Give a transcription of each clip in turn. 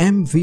MV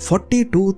42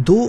2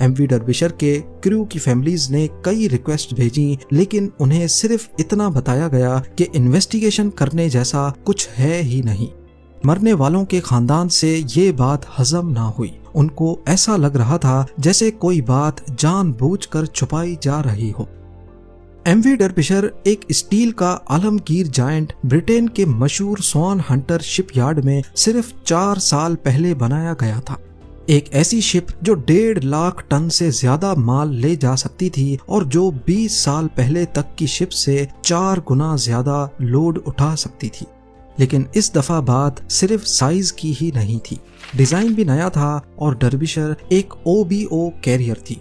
M وی ڈربشر کے کریو کی families نے کئی ریکویسٹ بھیجی، لیکن انہیں صرف اتنا بتایا گیا کہ انویسٹیگیشن کرنے جیسا کچھ ہے ہی نہیں۔ مرنے والوں کے خاندان سے یہ بات ہضم نہ ہوئی۔ ان کو ایسا لگ رہا تھا جیسے کوئی بات جان بوجھ کر چھپائی جا رہی ہو۔ ایم وی ڈربشر ایک اسٹیل کا عالمگیر جائنٹ برٹین کے مشہور سوان ہنٹر شپ یارڈ میں صرف 4 سال پہلے بنایا گیا تھا۔ ایک ایسی شپ جو 1.5 لاکھ ٹن سے زیادہ مال لے جا سکتی تھی اور جو 20 سال پہلے تک کی شپ سے 4 گنا زیادہ لوڈ اٹھا سکتی تھی۔ لیکن اس دفعہ بات صرف سائز کی ہی نہیں تھی، ڈیزائن بھی نیا تھا اور ڈربشر ایک OBO کیریئر تھی۔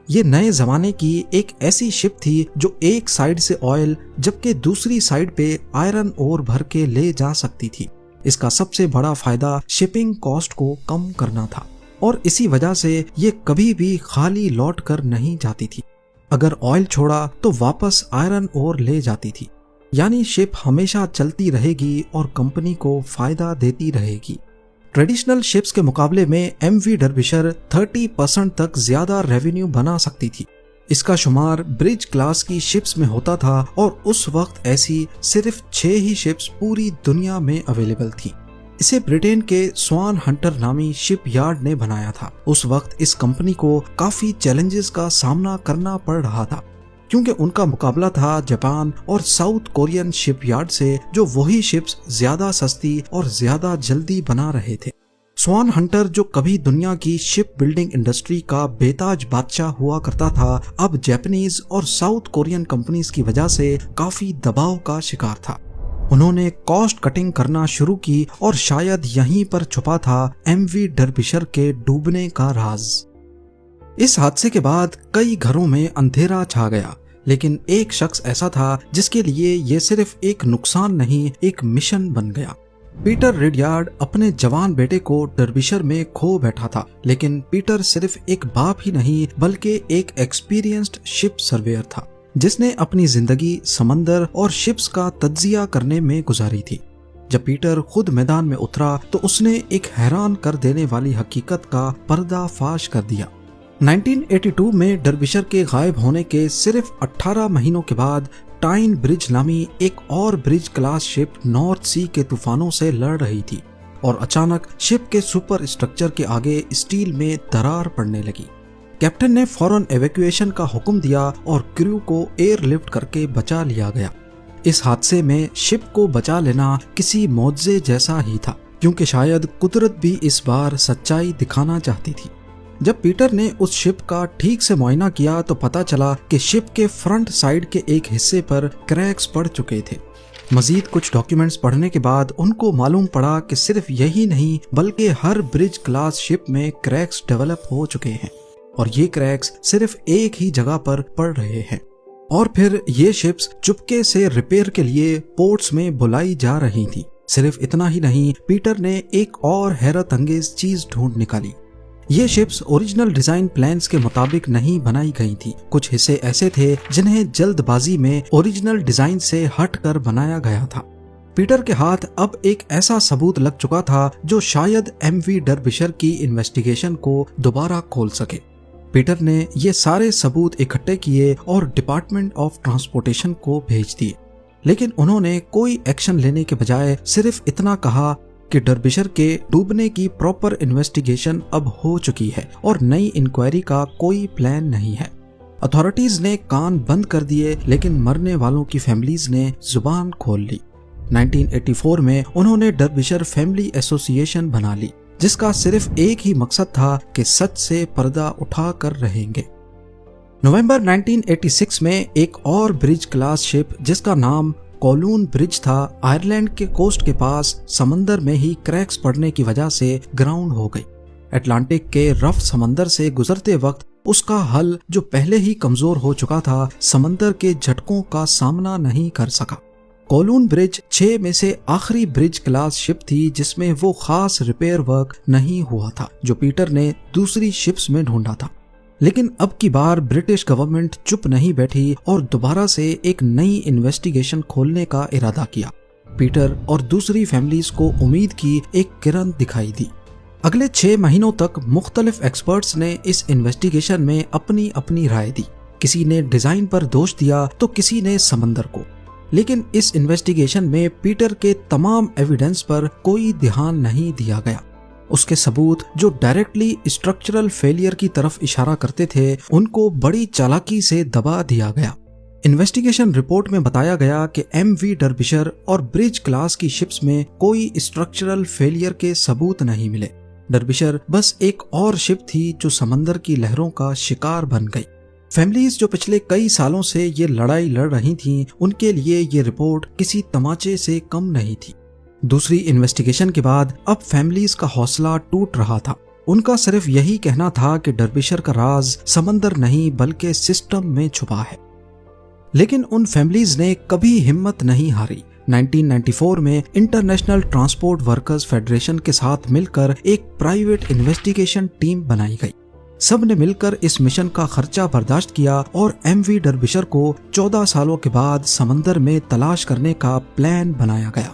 یہ نئے زمانے کی ایک ایسی شپ تھی جو ایک سائیڈ سے آئل جبکہ دوسری سائیڈ پہ آئرن اور بھر کے لے جا سکتی تھی۔ اس کا سب سے بڑا فائدہ شپنگ کاسٹ کو کم کرنا تھا اور اسی وجہ سے یہ کبھی بھی خالی لوٹ کر نہیں جاتی تھی۔ اگر آئل چھوڑا تو واپس آئرن اور لے جاتی تھی، یعنی شپ ہمیشہ چلتی رہے گی اور کمپنی کو فائدہ دیتی رہے گی۔ ٹریڈیشنل شپس کے مقابلے میں ایم وی ڈربشر 30% تک زیادہ ریونیو بنا سکتی تھی۔ اس کا شمار برج کلاس کی شپس میں ہوتا تھا اور اس وقت ایسی صرف 6 ہی شپس پوری دنیا میں اویلیبل تھی۔ اسے برٹین کے سوان ہنٹر نامی شپ یارڈ نے بنایا تھا۔ اس وقت اس کمپنی کو کافی چیلنجز کا سامنا کرنا پڑ رہا تھا، کیونکہ ان کا مقابلہ تھا جاپان اور ساؤتھ کورین شپ یارڈ سے جو وہی شپس زیادہ سستی اور زیادہ جلدی بنا رہے تھے۔ سوان ہنٹر جو کبھی دنیا کی شپ بلڈنگ انڈسٹری کا بے تاج بادشاہ ہوا کرتا تھا، اب جاپانیز اور ساؤتھ کورین کمپنیز کی وجہ سے کافی دباؤ کا شکار تھا۔ انہوں نے کاسٹ کٹنگ کرنا شروع کی اور شاید یہیں پر چھپا تھا ایم وی ڈربشر کے ڈوبنے کا راز۔ اس حادثے کے بعد کئی گھروں میں اندھیرا چھا گیا، لیکن ایک شخص ایسا تھا جس کے لیے یہ صرف ایک نقصان نہیں، ایک مشن بن گیا۔ پیٹر ریڈیارڈ اپنے جوان بیٹے کو ڈربشر میں کھو بیٹھا تھا، لیکن پیٹر صرف ایک باپ ہی نہیں بلکہ ایک ایکسپیرینسڈ شپ سرویئر تھا جس نے اپنی زندگی سمندر اور شپس کا تجزیہ کرنے میں گزاری تھی۔ جب پیٹر خود میدان میں اترا تو اس نے ایک حیران کر دینے والی حقیقت کا پردہ فاش کر دیا۔ 1982 میں ڈربشر کے غائب ہونے کے صرف 18 مہینوں کے بعد ٹائن برج نامی ایک اور برج کلاس شپ نارتھ سی کے طوفانوں سے لڑ رہی تھی اور اچانک شپ کے سپر اسٹرکچر کے آگے اسٹیل میں درار پڑنے لگی۔ کیپٹن نے فوراً ایویکویشن کا حکم دیا اور کریو کو ایئر لفٹ کر کے بچا لیا گیا۔ اس حادثے میں شپ کو بچا لینا کسی معجزے جیسا ہی تھا، کیونکہ شاید قدرت بھی اس بار سچائی دکھانا چاہتی تھی۔ جب پیٹر نے اس شپ کا ٹھیک سے معائنہ کیا تو پتا چلا کہ شپ کے فرنٹ سائیڈ کے ایک حصے پر کریکس پڑ چکے تھے۔ مزید کچھ ڈاکیومنٹس پڑھنے کے بعد ان کو معلوم پڑا کہ صرف یہی نہیں بلکہ ہر برج کلاس شپ میں کریکس ڈیولپ ہو چکے ہیں، اور یہ کریکس صرف ایک ہی جگہ پر پڑ رہے ہیں۔ اور پھر یہ شپس چپکے سے ریپیئر کے لیے پورٹس میں بلائی جا رہی تھی۔ صرف اتنا ہی نہیں، پیٹر نے ایک اور حیرت انگیز چیز ڈھونڈ نکالی۔ یہ شپس اوریجنل ڈیزائن پلانز کے مطابق نہیں بنائی گئی تھی۔ کچھ حصے ایسے تھے جنہیں جلد بازی میں اوریجنل ڈیزائن سے ہٹ کر بنایا گیا تھا۔ پیٹر کے ہاتھ اب ایک ایسا ثبوت لگ چکا تھا جو شاید ایم وی ڈربشر کی انویسٹیگیشن کو دوبارہ کھول سکے۔ پیٹر نے یہ سارے ثبوت اکٹھے کیے اور ڈپارٹمنٹ آف ٹرانسپورٹیشن کو بھیج دیے، لیکن انہوں نے کوئی ایکشن لینے کے بجائے صرف اتنا کہا کہ ڈربشر کے ڈوبنے کی پراپر انویسٹیگیشن اب ہو چکی ہے اور نئی انکوائری کا کوئی پلان نہیں ہے۔ اتھارٹیز نے کان بند کر دیے، لیکن مرنے والوں کی فیملیز نے زبان کھول لی۔ 1984 میں انہوں نے ڈربشر فیملی ایسوسی ایشن بنا لی، جس کا صرف ایک ہی مقصد تھا کہ سچ سے پردہ اٹھا کر رہیں گے۔ نومبر 1986 میں ایک اور برج کلاس شپ جس کا نام کولون برج تھا، آئرلینڈ کے کوسٹ کے پاس سمندر میں ہی کریکس پڑنے کی وجہ سے گراؤنڈ ہو گئی۔ اٹلانٹک کے رف سمندر سے گزرتے وقت اس کا حل جو پہلے ہی کمزور ہو چکا تھا، سمندر کے جھٹکوں کا سامنا نہیں کر سکا۔ کولون برج 6 میں سے آخری برج کلاس شپ تھی جس میں وہ خاص ریپیئر ورک نہیں ہوا تھا جو پیٹر نے دوسری شپس میں ڈھونڈا تھا۔ لیکن اب کی بار برٹش گورنمنٹ چپ نہیں بیٹھی اور دوبارہ سے ایک نئی انویسٹیگیشن کھولنے کا ارادہ کیا۔ پیٹر اور دوسری فیملیز کو امید کی ایک کرن دکھائی دی۔ اگلے 6 مہینوں تک مختلف ایکسپرٹس نے اس انویسٹیگیشن میں اپنی اپنی رائے دی. کسی نے ڈیزائن پر دوش دیا تو کسی نے سمندر کو. لیکن اس انویسٹیگیشن میں پیٹر کے تمام ایویڈنس پر کوئی دھیان نہیں دیا گیا. اس کے ثبوت جو ڈائریکٹلی اسٹرکچرل فیلئر کی طرف اشارہ کرتے تھے ان کو بڑی چالاکی سے دبا دیا گیا. انویسٹیگیشن رپورٹ میں بتایا گیا کہ ایم وی ڈربشر اور برج کلاس کی شپس میں کوئی اسٹرکچرل فیلئر کے ثبوت نہیں ملے. ڈربشر بس ایک اور شپ تھی جو سمندر کی لہروں کا شکار بن گئی. فیملیز جو پچھلے کئی سالوں سے یہ لڑائی لڑ رہی تھیں ان کے لیے یہ رپورٹ کسی تماچے سے کم نہیں تھی. دوسری انویسٹیگیشن کے بعد اب فیملیز کا حوصلہ ٹوٹ رہا تھا. ان کا صرف یہی کہنا تھا کہ ڈربشر کا راز سمندر نہیں بلکہ سسٹم میں چھپا ہے. لیکن ان فیملیز نے کبھی ہمت نہیں ہاری. 1994 میں انٹرنیشنل ٹرانسپورٹ ورکرز فیڈریشن کے ساتھ مل کر ایک پرائیویٹ انویسٹیگیشن ٹیم بنائی گئی. سب نے مل کر اس مشن کا خرچہ برداشت کیا اور ایم وی ڈربشر کو 14 سالوں کے بعد سمندر میں تلاش کرنے کا پلان بنایا گیا.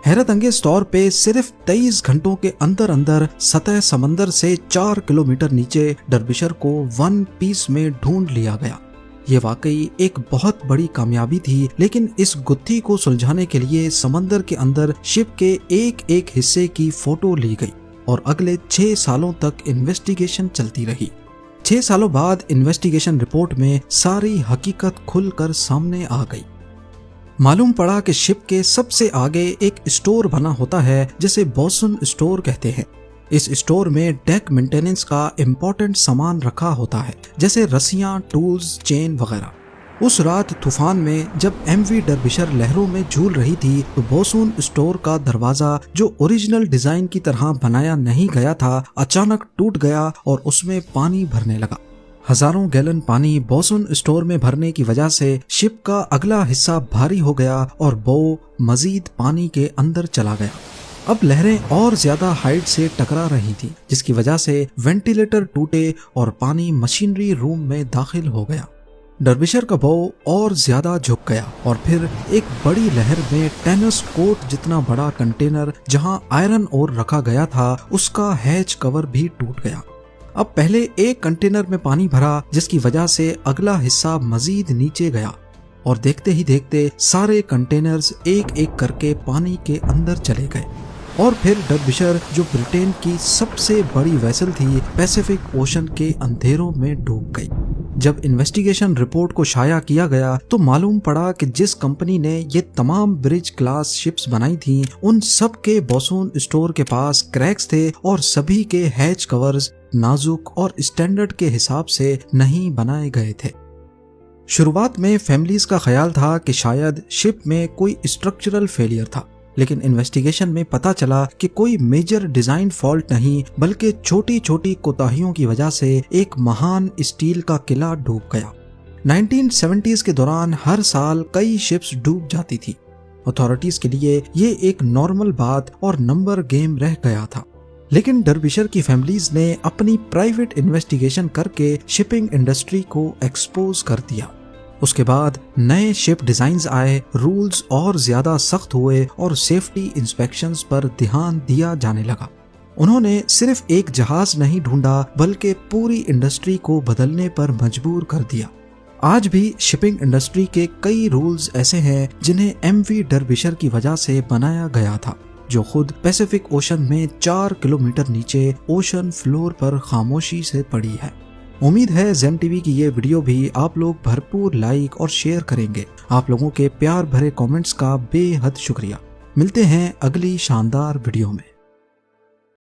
حیرت انگیز طور پہ صرف 23 گھنٹوں کے اندر اندر سطح سمندر سے 4 کلومیٹر نیچے ڈربشر کو ون پیس میں ڈھونڈ لیا گیا. یہ واقعی ایک بہت بڑی کامیابی تھی. لیکن اس گتھی کو سلجھانے کے لیے سمندر کے اندر شپ کے ایک ایک حصے کی فوٹو لی گئی اور اگلے 6 سالوں تک انویسٹیگیشن چلتی رہی. 6 سالوں بعد انویسٹیگیشن رپورٹ میں ساری حقیقت کھل کر سامنے آ گئی. معلوم پڑا کہ شپ کے سب سے آگے ایک اسٹور بنا ہوتا ہے جسے بوسن اسٹور کہتے ہیں. اس اسٹور میں ڈیک مینٹیننس کا امپورٹنٹ سامان رکھا ہوتا ہے جیسے رسیاں، ٹولز، چین وغیرہ. اس رات طوفان میں جب ایم وی ڈربشر لہروں میں جھول رہی تھی تو بوسون اسٹور کا دروازہ جو اوریجنل ڈیزائن کی طرح بنایا نہیں گیا تھا اچانک ٹوٹ گیا اور اس میں پانی بھرنے لگا. ہزاروں گیلن پانی بوسون اسٹور میں بھرنے کی وجہ سے شپ کا اگلا حصہ بھاری ہو گیا اور بو مزید پانی کے اندر چلا گیا. اب لہریں اور زیادہ ہائٹ سے ٹکرا رہی تھی جس کی وجہ سے وینٹیلیٹر ٹوٹے اور پانی مشینری روم میں داخل ہو گیا. ڈربشر کا بو اور زیادہ جھک گیا اور پھر ایک بڑی لہر میں ٹینس کورٹ جتنا بڑا کنٹینر جہاں آئرن اور رکھا گیا تھا اس کا ہیچ کور بھی ٹوٹ گیا. اب پہلے ایک کنٹینر میں پانی بھرا جس کی وجہ سے اگلا حصہ مزید نیچے گیا اور دیکھتے ہی دیکھتے سارے کنٹینرز ایک ایک کر کے پانی کے اندر چلے گئے اور پھر ڈربشر جو برٹین کی سب سے بڑی ویسل تھی پیسیفک اوشن کے اندھیروں میں ڈوب گئی. جب انویسٹیگیشن رپورٹ کو شائع کیا گیا تو معلوم پڑا کہ جس کمپنی نے یہ تمام برج کلاس شپس بنائی تھیں ان سب کے بوسون اسٹور کے پاس کریکس تھے اور سبھی کے ہیچ کورز نازک اور اسٹینڈرڈ کے حساب سے نہیں بنائے گئے تھے. شروعات میں فیملیز کا خیال تھا کہ شاید شپ میں کوئی اسٹرکچرل فیلئر تھا لیکن انویسٹیگیشن میں پتا چلا کہ کوئی میجر ڈیزائن فالٹ نہیں بلکہ چھوٹی چھوٹی کوتاہیوں کی وجہ سے ایک مہان اسٹیل کا قلعہ ڈوب گیا. 1970s کے دوران ہر سال کئی شپس ڈوب جاتی تھی. اتھارٹیز کے لیے یہ ایک نارمل بات اور نمبر گیم رہ گیا تھا. لیکن ڈربشر کی فیملیز نے اپنی پرائیویٹ انویسٹیگیشن کر کے شپنگ انڈسٹری کو ایکسپوز کر دیا. اس کے بعد نئے شپ ڈیزائنز آئے، رولز اور زیادہ سخت ہوئے اور سیفٹی انسپیکشنز پر دھیان دیا جانے لگا. انہوں نے صرف ایک جہاز نہیں ڈھونڈا بلکہ پوری انڈسٹری کو بدلنے پر مجبور کر دیا. آج بھی شپنگ انڈسٹری کے کئی رولز ایسے ہیں جنہیں ایم وی ڈربشر کی وجہ سے بنایا گیا تھا جو خود پیسیفک اوشن میں 4 کلومیٹر نیچے اوشن فلور پر خاموشی سے پڑی ہے. امید ہے زین ٹی وی کی یہ ویڈیو بھی آپ لوگ بھرپور لائک اور شیئر کریں گے. آپ لوگوں کے پیار بھرے کامنٹس کا بے حد شکریہ. ملتے ہیں اگلی شاندار ویڈیو میں.